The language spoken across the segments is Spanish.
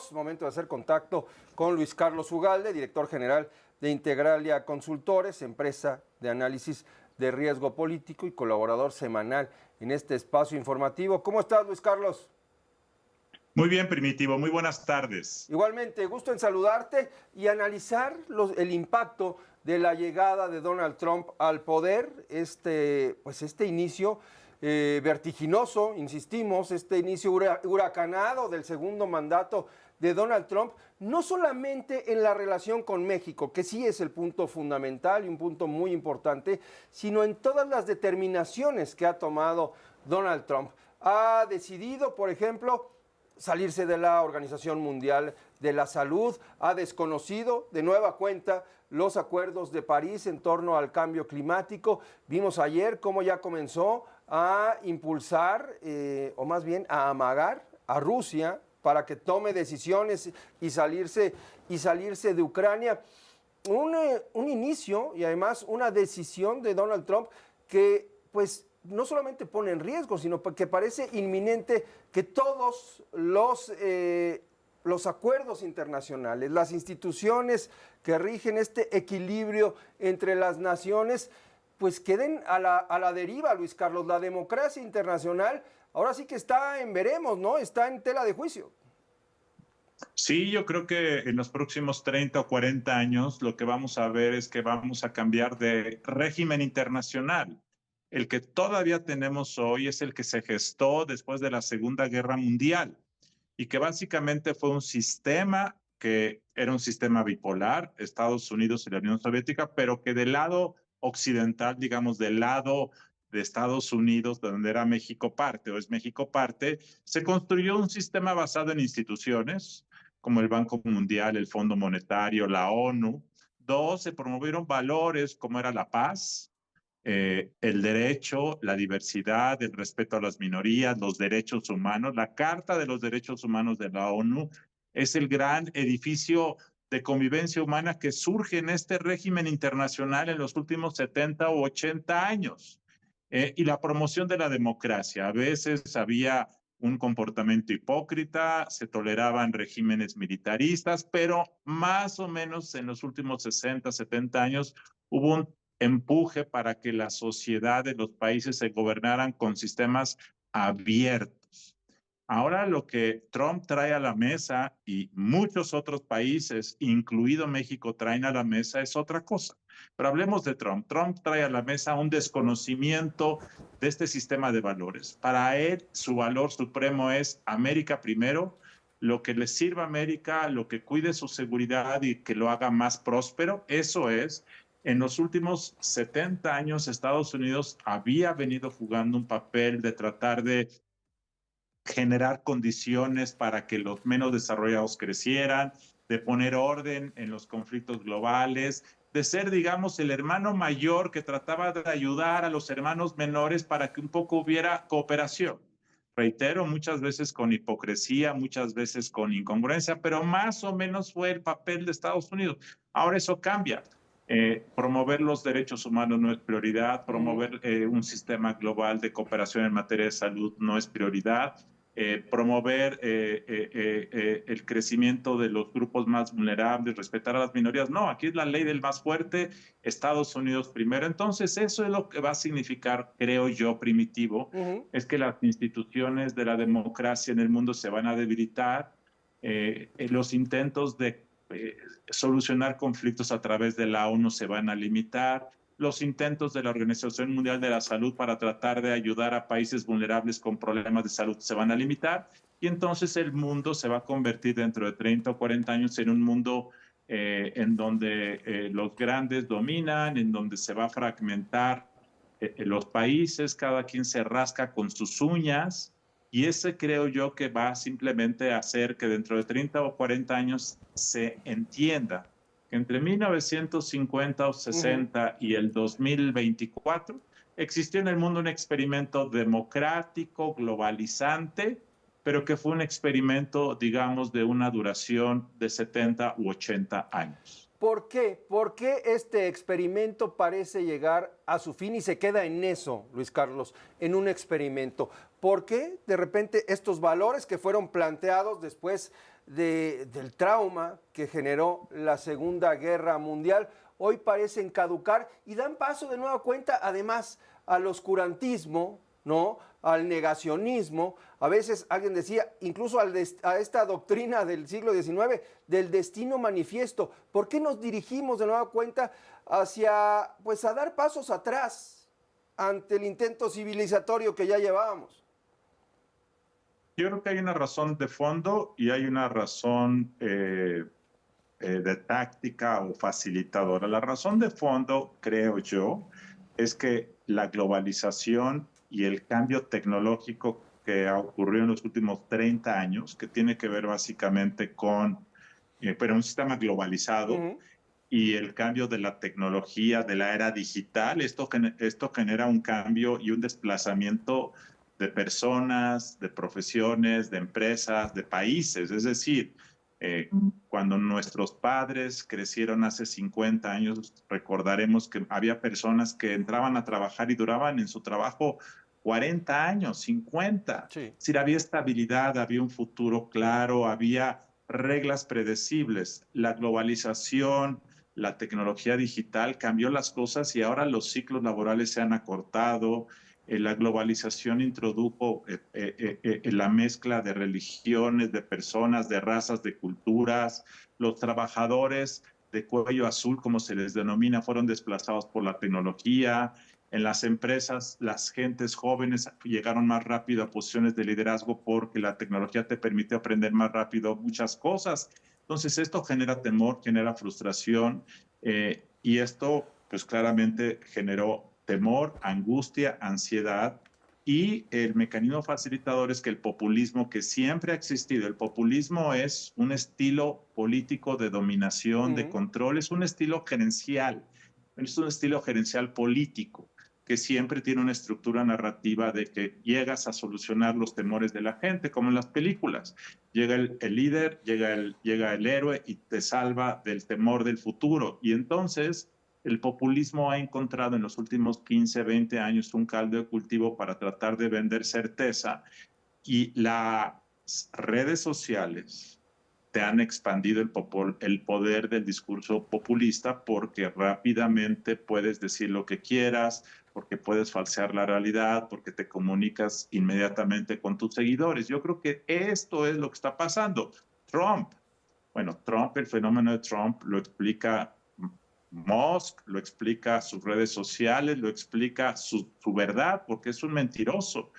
2. Momento de hacer contacto con Luis Carlos Ugalde, director general de Integralia Consultores, empresa de análisis de riesgo político y colaborador semanal en este espacio informativo. ¿Cómo estás, Luis Carlos? Muy bien, Primitivo. Muy buenas tardes. Igualmente, gusto en saludarte y analizar el impacto de la llegada de Donald Trump al poder, este inicio vertiginoso, insistimos, este inicio huracanado del segundo mandato de Donald Trump, no solamente en la relación con México, que sí es el punto fundamental y un punto muy importante, sino en todas las determinaciones que ha tomado Donald Trump. Ha decidido, por ejemplo, salirse de la Organización Mundial de la Salud, ha desconocido de nueva cuenta los acuerdos de París en torno al cambio climático. Vimos ayer cómo ya comenzó a impulsar, o más bien a amagar a Rusia para que tome decisiones y salirse de Ucrania. Un inicio y además una decisión de Donald Trump que pues no solamente pone en riesgo, sino que parece inminente que todos los acuerdos internacionales, las instituciones que rigen este equilibrio entre las naciones, pues queden a la deriva, Luis Carlos. La democracia internacional ahora sí que está en veremos, ¿no? Está en tela de juicio. Sí, yo creo que en los próximos 30 o 40 años lo que vamos a ver es que vamos a cambiar de régimen internacional. El que todavía tenemos hoy es el que se gestó después de la Segunda Guerra Mundial y que básicamente fue un sistema que era un sistema bipolar, Estados Unidos y la Unión Soviética, pero que del lado occidental, digamos, del lado de Estados Unidos, de donde era México parte o es México parte, se construyó un sistema basado en instituciones como el Banco Mundial, el Fondo Monetario, la ONU. Dos, se promovieron valores como era la paz, el derecho, la diversidad, el respeto a las minorías, los derechos humanos. La Carta de los Derechos Humanos de la ONU es el gran edificio de convivencia humana que surge en este régimen internacional en los últimos 70 u 80 años. Y la promoción de la democracia. A veces había un comportamiento hipócrita, se toleraban regímenes militaristas, pero más o menos en los últimos 60, 70 años hubo un empuje para que la sociedad de los países se gobernaran con sistemas abiertos. Ahora lo que Trump trae a la mesa y muchos otros países, incluido México, traen a la mesa es otra cosa. Pero hablemos de Trump. Trump trae a la mesa un desconocimiento de este sistema de valores. Para él, su valor supremo es América primero, lo que le sirva a América, lo que cuide su seguridad y que lo haga más próspero, eso es. En los últimos 70 años, Estados Unidos había venido jugando un papel de tratar de generar condiciones para que los menos desarrollados crecieran, de poner orden en los conflictos globales, de ser, digamos, el hermano mayor que trataba de ayudar a los hermanos menores para que un poco hubiera cooperación. Reitero, muchas veces con hipocresía, muchas veces con incongruencia, pero más o menos fue el papel de Estados Unidos. Ahora eso cambia. Promover los derechos humanos no es prioridad, promover un sistema global de cooperación en materia de salud no es prioridad, promover el crecimiento de los grupos más vulnerables, respetar a las minorías. No, aquí es la ley del más fuerte, Estados Unidos primero. Entonces, eso es lo que va a significar, creo yo, Primitivo, es que las instituciones de la democracia en el mundo se van a debilitar, los intentos de solucionar conflictos a través de la ONU se van a limitar, los intentos de la Organización Mundial de la Salud para tratar de ayudar a países vulnerables con problemas de salud se van a limitar y entonces el mundo se va a convertir dentro de 30 o 40 años en un mundo en donde los grandes dominan, en donde se va a fragmentar los países, cada quien se rasca con sus uñas y ese creo yo que va simplemente a hacer que dentro de 30 o 40 años se entienda que entre 1950 o 60 y el 2024 existió en el mundo un experimento democrático, globalizante, pero que fue un experimento, digamos, de una duración de 70 u 80 años. ¿Por qué? ¿Por qué este experimento parece llegar a su fin y se queda en eso, Luis Carlos, en un experimento? ¿Por qué de repente estos valores que fueron planteados después del trauma que generó la Segunda Guerra Mundial, hoy parecen caducar y dan paso de nueva cuenta, además, al oscurantismo, ¿no? Al negacionismo. A veces alguien decía, incluso a esta doctrina del siglo XIX, del destino manifiesto. ¿Por qué nos dirigimos de nueva cuenta hacia, pues, a dar pasos atrás ante el intento civilizatorio que ya llevábamos? Yo creo que hay una razón de fondo y hay una razón de táctica o facilitadora. La razón de fondo, creo yo, es que la globalización y el cambio tecnológico que ha ocurrido en los últimos 30 años, que tiene que ver básicamente con pero un sistema globalizado y el cambio de la tecnología, de la era digital, esto genera un cambio y un desplazamiento de personas, de profesiones, de empresas, de países. Es decir, cuando nuestros padres crecieron hace 50 años, recordaremos que había personas que entraban a trabajar y duraban en su trabajo 40 años, 50. Sí. Es decir, había estabilidad, había un futuro claro, había reglas predecibles. La globalización, la tecnología digital cambió las cosas y ahora los ciclos laborales se han acortado. La globalización introdujo la mezcla de religiones, de personas, de razas, de culturas. Los trabajadores de cuello azul, como se les denomina, fueron desplazados por la tecnología. En las empresas, las gentes jóvenes llegaron más rápido a posiciones de liderazgo porque la tecnología te permite aprender más rápido muchas cosas. Entonces, esto genera temor, genera frustración y esto, pues claramente generó temor, angustia, ansiedad. Y el mecanismo facilitador es que el populismo que siempre ha existido, el populismo es un estilo político de dominación, de control, es un estilo gerencial, es un estilo gerencial político que siempre tiene una estructura narrativa de que llegas a solucionar los temores de la gente, como en las películas. Llega el líder, llega el héroe y te salva del temor del futuro. Y entonces el populismo ha encontrado en los últimos 15, 20 años un caldo de cultivo para tratar de vender certeza y las redes sociales te han expandido el poder del discurso populista porque rápidamente puedes decir lo que quieras, porque puedes falsear la realidad, porque te comunicas inmediatamente con tus seguidores. Yo creo que esto es lo que está pasando. Trump, el fenómeno de Trump lo explica Musk, lo explica sus redes sociales, lo explica su verdad, porque es un mentiroso.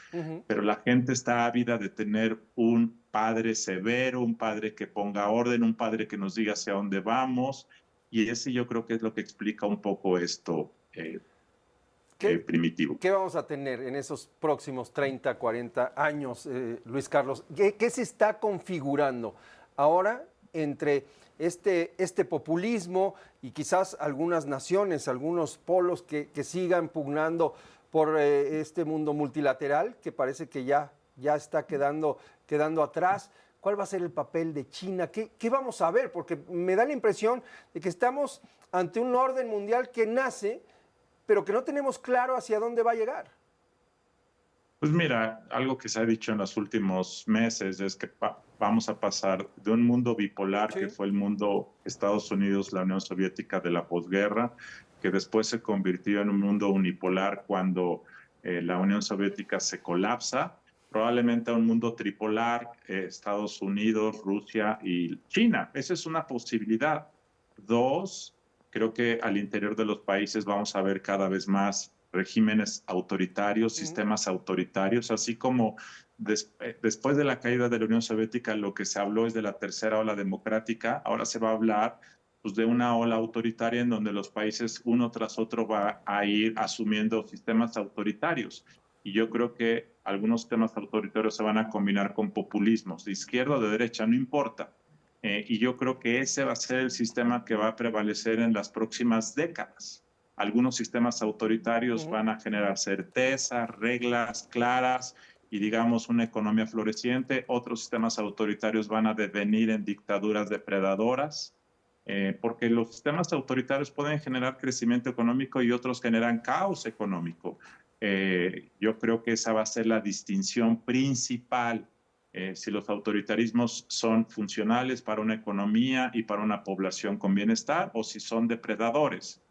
Pero la gente está ávida de tener un padre severo, un padre que ponga orden, un padre que nos diga hacia dónde vamos. Y ese yo creo que es lo que explica un poco esto primitivo. ¿Qué vamos a tener en esos próximos 30, 40 años, Luis Carlos? ¿Qué se está configurando ahora entre este populismo y quizás algunas naciones, algunos polos que sigan pugnando por este mundo multilateral que parece que ya está quedando atrás? ¿Cuál va a ser el papel de China? ¿Qué vamos a ver? Porque me da la impresión de que estamos ante un orden mundial que nace, pero que no tenemos claro hacia dónde va a llegar. Pues mira, algo que se ha dicho en los últimos meses es que vamos a pasar de un mundo bipolar, que fue el mundo Estados Unidos, la Unión Soviética de la posguerra, que después se convirtió en un mundo unipolar cuando la Unión Soviética se colapsa, probablemente a un mundo tripolar, Estados Unidos, Rusia y China. Esa es una posibilidad. Dos, creo que al interior de los países vamos a ver cada vez más regímenes autoritarios, sistemas autoritarios, así como después de la caída de la Unión Soviética lo que se habló es de la tercera ola democrática, ahora se va a hablar pues, de una ola autoritaria en donde los países uno tras otro va a ir asumiendo sistemas autoritarios. Y yo creo que algunos sistemas autoritarios se van a combinar con populismos, de izquierda o de derecha, no importa. Y yo creo que ese va a ser el sistema que va a prevalecer en las próximas décadas. Algunos sistemas autoritarios van a generar certeza, reglas claras y, digamos, una economía floreciente. Otros sistemas autoritarios van a devenir en dictaduras depredadoras, porque los sistemas autoritarios pueden generar crecimiento económico y otros generan caos económico. Yo creo que esa va a ser la distinción principal si los autoritarismos son funcionales para una economía y para una población con bienestar o si son depredadores.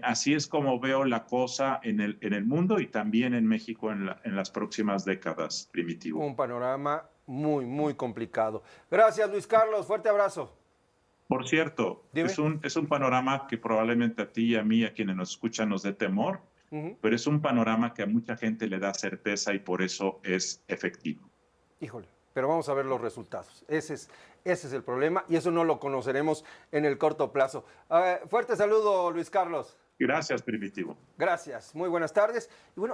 Así es como veo la cosa en el mundo y también en México en las próximas décadas, Primitivo. Un panorama muy, muy complicado. Gracias, Luis Carlos. Fuerte abrazo. Por cierto, Dime. es un panorama que probablemente a ti y a mí, a quienes nos escuchan, nos dé temor, pero es un panorama que a mucha gente le da certeza y por eso es efectivo. Híjole, pero vamos a ver los resultados. Ese es el problema y eso no lo conoceremos en el corto plazo. Fuerte saludo, Luis Carlos. Gracias, Primitivo. Gracias, muy buenas tardes. Y bueno,